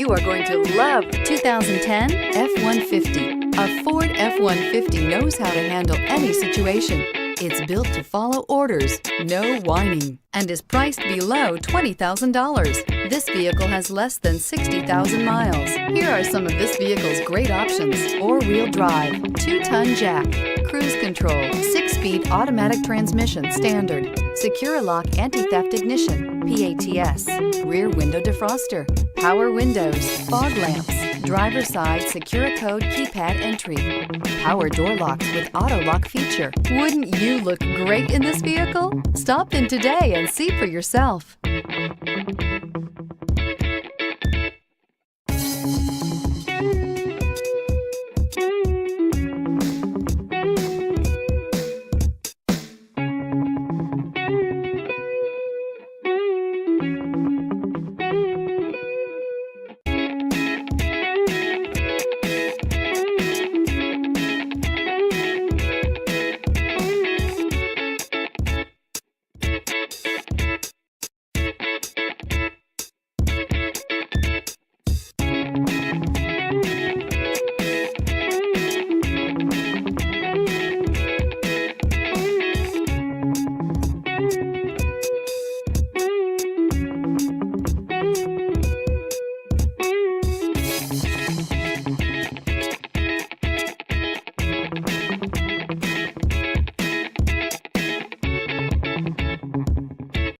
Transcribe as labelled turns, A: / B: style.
A: You are going to love the 2010 F-150. A Ford F-150 knows how to handle any situation. It's built to follow orders, no whining, and is priced below $20,000. This vehicle has less than 60,000 miles. Here are some of this vehicle's great options: four-wheel drive, 2-ton jack, cruise control, 6-speed automatic transmission standard, secure lock anti-theft ignition, PATS, rear window defroster, power windows, fog lamps, driver's side secure code keypad entry, power door locks with auto lock feature. Wouldn't you look great in this vehicle? Stop in today and see for yourself.